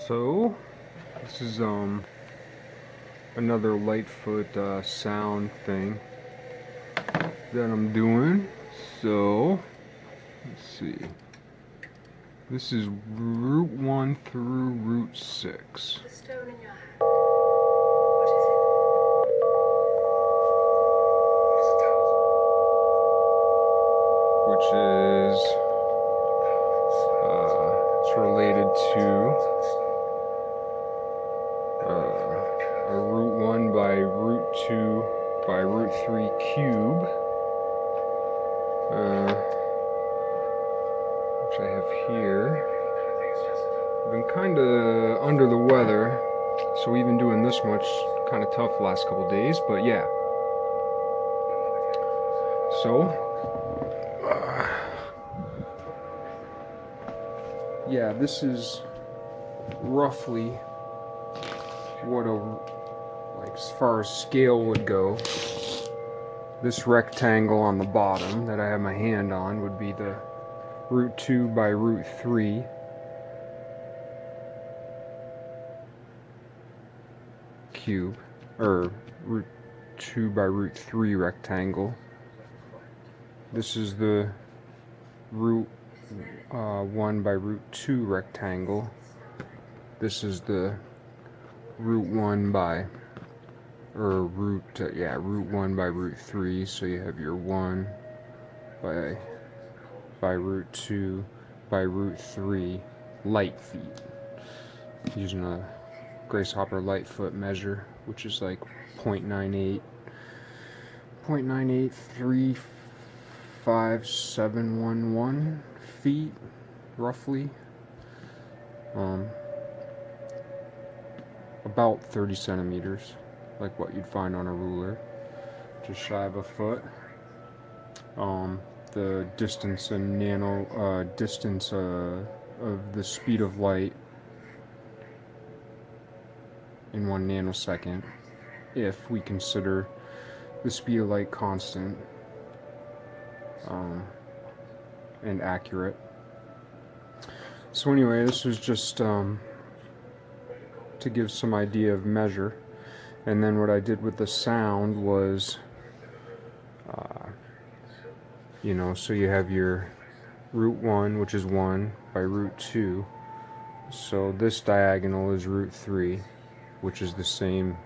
So this is another Lightfoot sound thing that I'm doing. So let's see. This is root 1 through root 6. The stone in your hand. What is it? Which is it's related to a root 1 by root 2 by root 3 cube, which I have here. I've been kind of under the weather, so even doing this much kind of tough the last couple days, but yeah. So yeah, this is roughly what as far as scale would go. This rectangle on the bottom that I have my hand on would be the root 2 by root 3 cube, or root 2 by root 3 rectangle. This is the root 1 by root 2 rectangle. This is the root 1 by, or root 1 by root 3, so you have your 1 by root 2 by root 3 light feet, using a Grasshopper Lightfoot measure, which is like 0.9835711 feet roughly, about 30 centimeters, like what you'd find on a ruler, just shy of a foot. The distance in distance of the speed of light in 1 nanosecond, if we consider the speed of light constant and accurate. So anyway, this was just to give some idea of measure. And then what I did with the sound was, so you have your root 1, which is 1 by root 2. So this diagonal is root 3, which is the same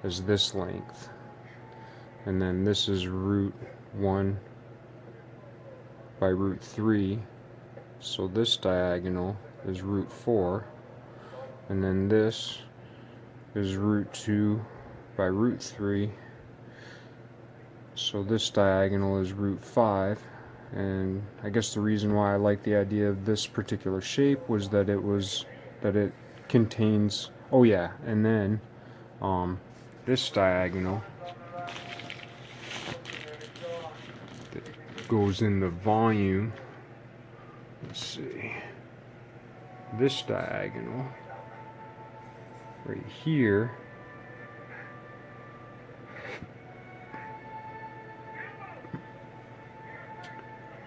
as this length. And then this is root 1 by root 3. So this diagonal is root 4. And then this is root 2 by root 3. So this diagonal is root 5. And I guess the reason why I like the idea of this particular shape was that it contains, oh yeah, and then this diagonal that goes in the volume. Let's see, this diagonal right here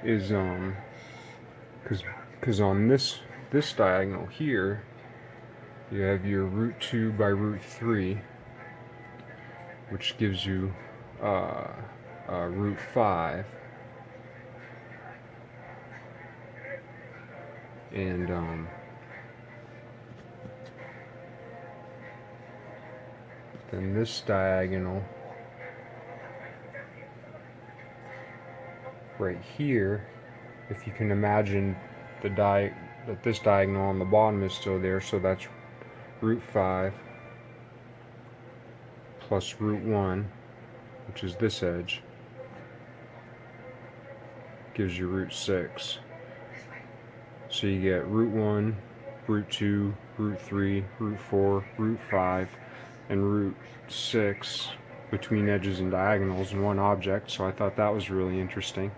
is because on this diagonal here you have your root 2 by root 3, which gives you root 5, and then this diagonal right here, if you can imagine that this diagonal on the bottom is still there, so that's root 5 plus root 1, which is this edge, gives you root 6. So you get root 1, root 2, root 3, root 4, root 5, and root 6 between edges and diagonals in one object. So I thought that was really interesting.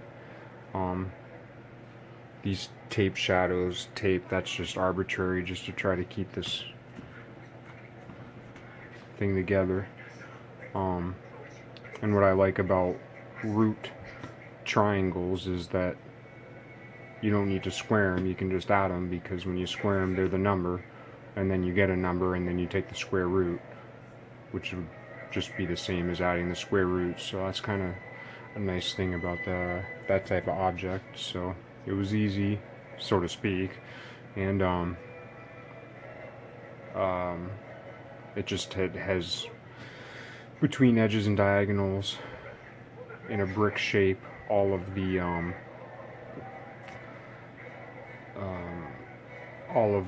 These tape shadows, that's just arbitrary, just to try to keep this thing together. And what I like about root triangles is that you don't need to square them, you can just add them, because when you square them, they're the number. and then you get a number, and then you take the square root, which would just be the same as adding the square root. So that's kind of a nice thing about that type of object. So it was easy, so to speak, and it just has between edges and diagonals in a brick shape all of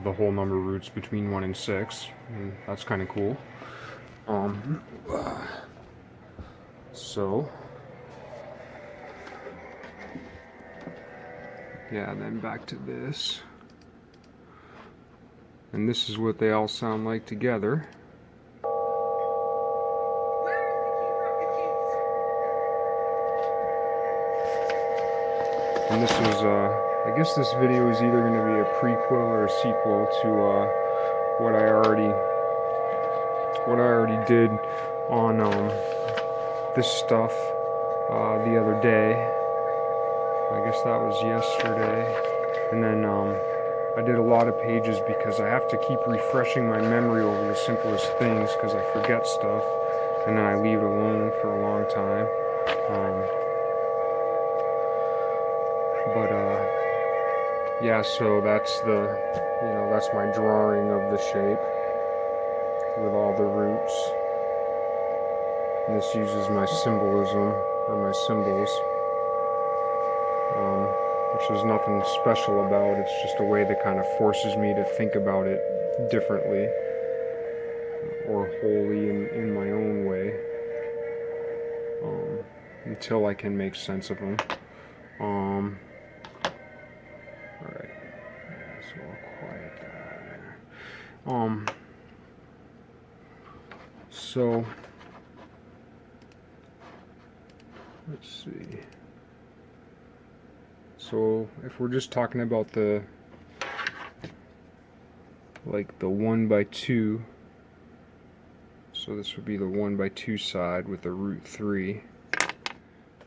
the whole number roots between 1 and 6, and that's kind of cool. So yeah, then back to this, and this is what they all sound like together. And this is, I guess this video is either going to be a prequel or a sequel to what I already did on this stuff the other day. I guess that was yesterday. And then I did a lot of pages because I have to keep refreshing my memory over the simplest things because I forget stuff, and then I leave it alone for a long time. Yeah, so that's that's my drawing of the shape with all the roots. And this uses my symbolism, or my symbols, which there's nothing special about. It's just a way that kind of forces me to think about it differently, or wholly in my own way, until I can make sense of them. Alright, so I'll quiet that. So let's see. So if we're just talking about the 1 by 2, so this would be the 1 by 2 side with the root 3,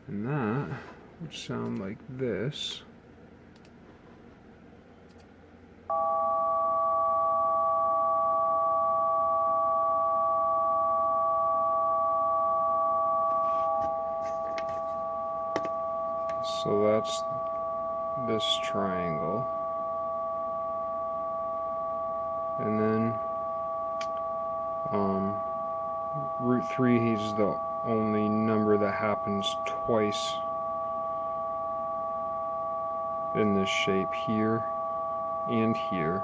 and that would sound like this. So that's this triangle, and then root 3 is the only number that happens twice in this shape, here and here.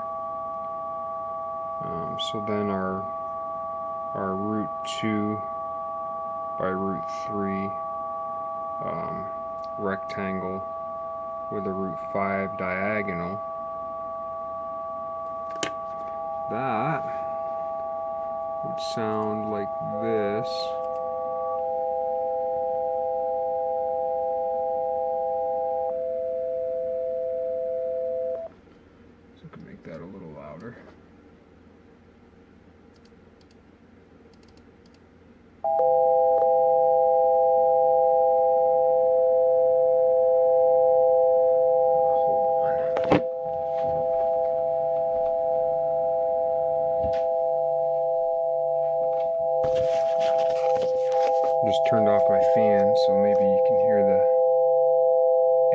So then our root 2 by root 3 rectangle with a root 5 diagonal, that would sound like this. So I can make that a little louder. Just turned off my fan, so maybe you can hear the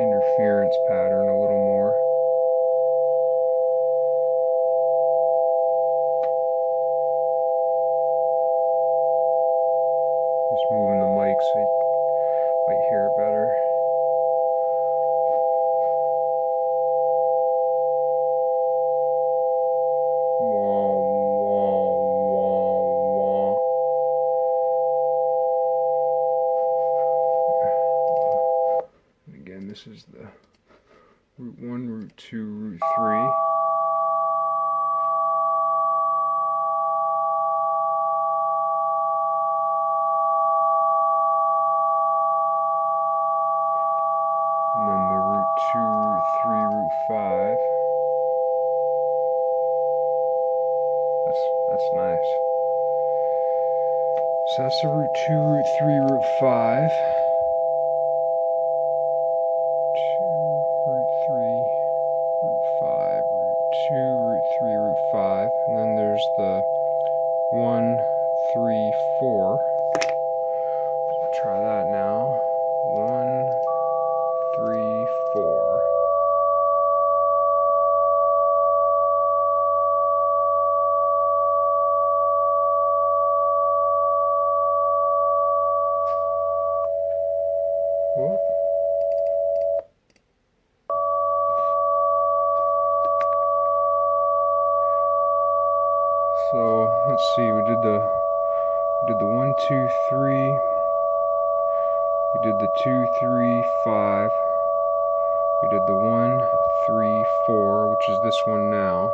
interference pattern a little more. Just moving the mic so you might hear it better. Wah, wah, wah, wah. And again, this is the root 1, root 2, root 3. And then the root 2, root 3, root 5. That's nice. So that's the root 2, root 3, root 5. 2, root 3, root 5, root 2, root 3, root 5. And then So let's see, we did the 1, 2, 3. We did the 2, 3, 5. We did the 1, 3, 4, which is this one now.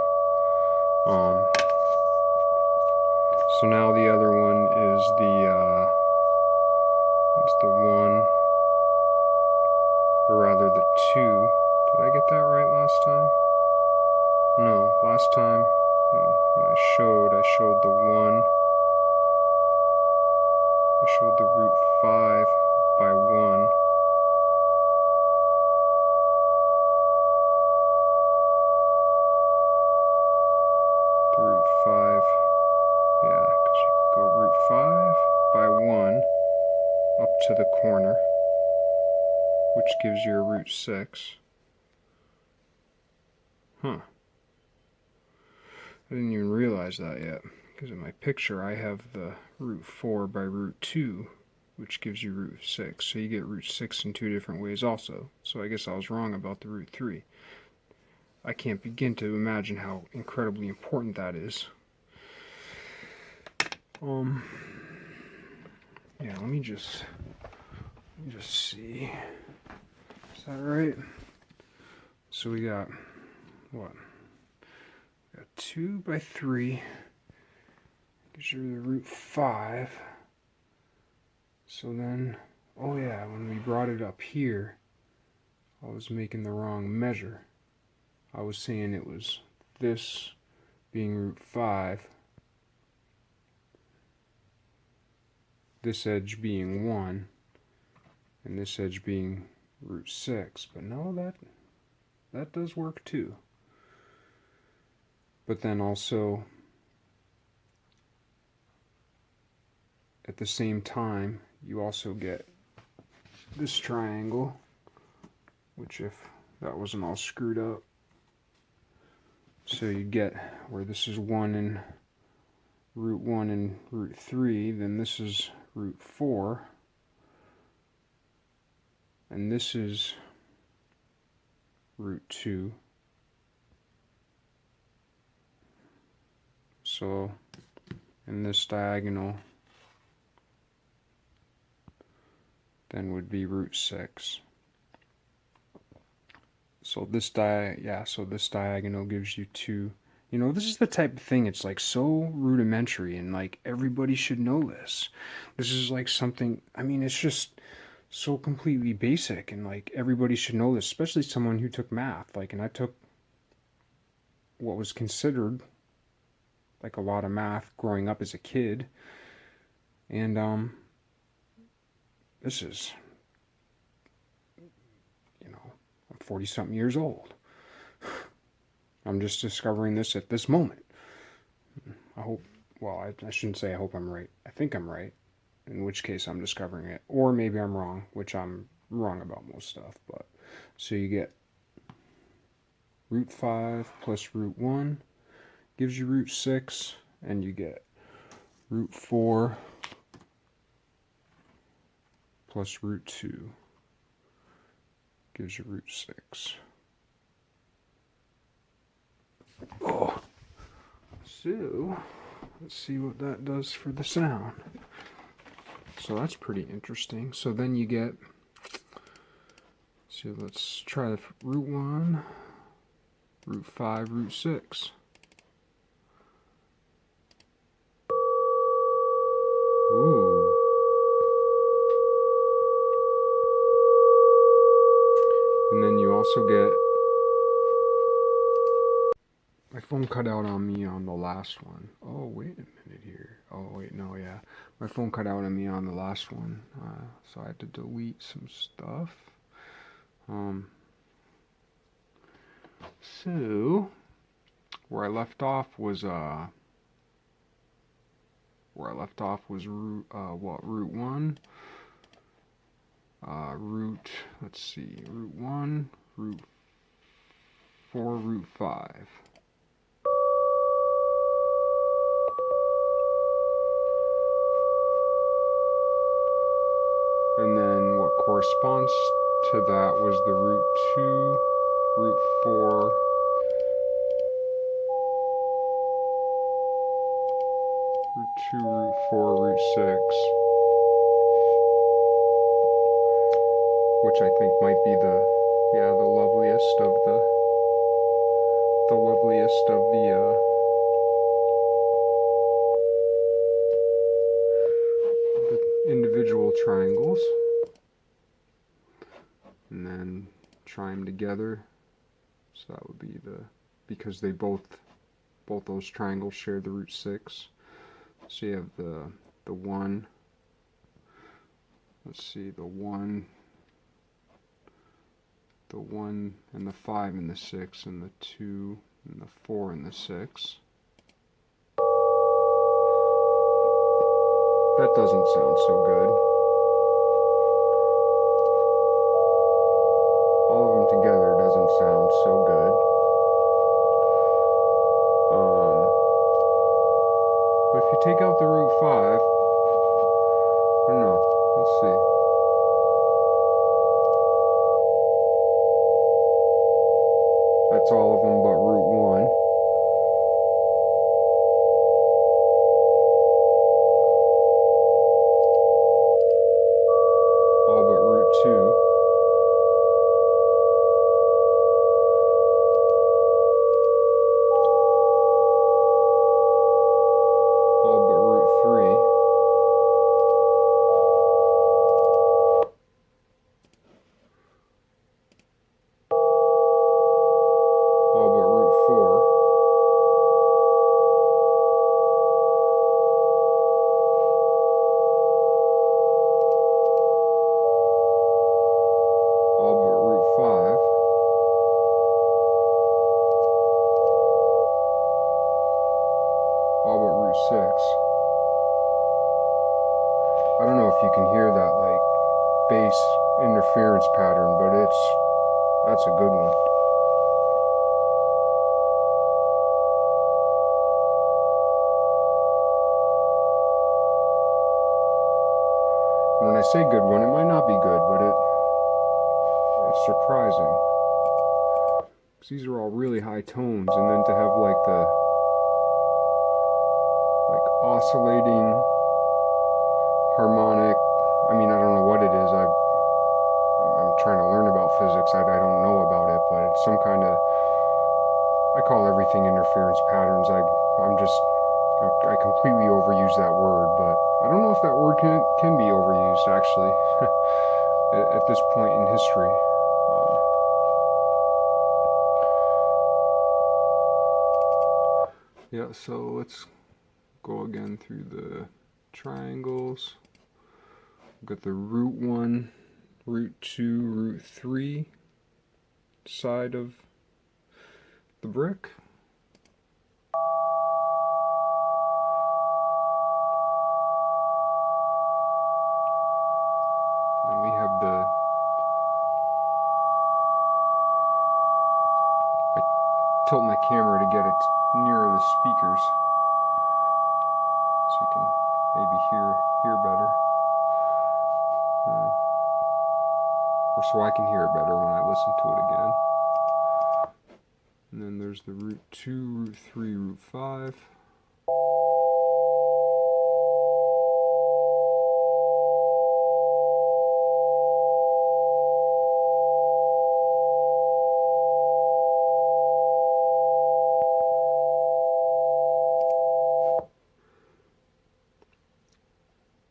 So now the other one is the 1, or rather the 2. Did I get that right last time? No, last time when I showed the 1. I showed the root 5 by 1. The root 5, yeah, because you could go root 5 by 1 up to the corner, which gives you a root 6. Huh. I didn't even realize that yet, because in my picture I have the root 4 by root 2, which gives you root 6. So you get root 6 in 2 different ways also. So I guess I was wrong about the root 3. I can't begin to imagine how incredibly important that is. Yeah, let me just see. Is that right? So we got what? We got 2 by 3. Gives you the root 5. So then, oh yeah, when we brought it up here, I was making the wrong measure. I was saying it was this being root 5, this edge being 1, and this edge being root 6. But no, that does work too. But then also, at the same time, you also get this triangle, which if that wasn't all screwed up, so you get where this is 1 and root 1 and root 3, then this is root 4, and this is root 2. So in this diagonal then would be root 6. So this diagonal gives you 2. You know, this is the type of thing, it's like so rudimentary, and like everybody should know this. This is like something, I mean, it's just so completely basic, and like everybody should know this, especially someone who took math. Like, and I took what was considered like a lot of math growing up as a kid, and this is, you know, I'm 40-something years old. I'm just discovering this at this moment. I hope, well, I shouldn't say I hope I'm right. I think I'm right, in which case I'm discovering it. Or maybe I'm wrong, which I'm wrong about most stuff. But so you get root 5 plus root 1 gives you root 6, and you get root 4 plus root 2 gives you root 6. Oh, so let's see what that does for the sound. So that's pretty interesting. So then you get, so let's try the root 1, root 5, root 6. Ooh. And then you also get, my phone cut out on me on the last one. Oh, wait a minute here. Oh, wait, no, yeah. My phone cut out on me on the last one. So I had to delete some stuff. So, where I left off was root, root 1. Let's see, root 1, root 4, root 5. And then what corresponds to that was the root 2, root 4, root 2, root 4, root 6, which I think might be the loveliest of the individual triangles, and then try them together. So that would be because they both those triangles share the root 6. So you have the 1, let's see, the 1 and the 5 and the 6, and the 2 and the 4 and the 6. That doesn't sound so good. All of them together doesn't sound so good. But if you take out the root 5, I don't know, let's see. That's all of them but root 1. All but root 2. All but root 3. All but root 4. All but root 5. All but root 6. I don't know if you can hear that like bass interference pattern, but that's a good one. And when I say good one, it might not be good, but it's surprising. Because these are all really high tones, and then to have like the oscillating harmonic, I mean, I don't know what it is. I'm trying to learn about physics. I don't know about it, but it's some kind of, I call everything interference patterns. I completely overuse that word, but I don't know if that word can be overused actually at this point in history. Yeah, so let's go again through the triangles. We've got the root 1, root 2, root 3 side of the brick. And we have I tilt my camera to get it nearer the speakers so you can maybe hear better. Or so I can hear it better when I listen to it again. And then there's the root 2, root 3, root 5.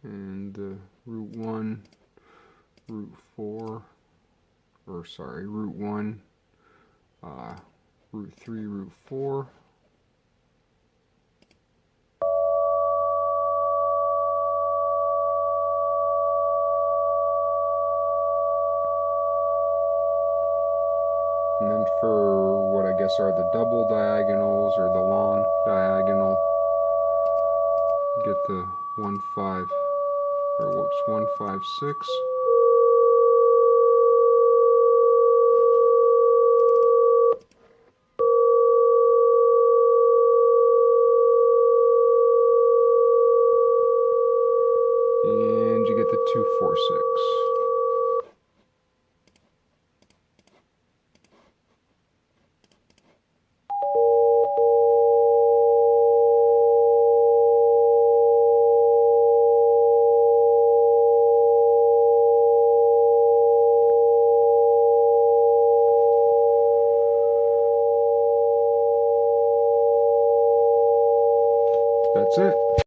And the root 1, root 4, or sorry, root 1, root 3, root 4. And then for what I guess are the double diagonals or the long diagonal, get the 1, 5, or whoops, 1, 5, 6.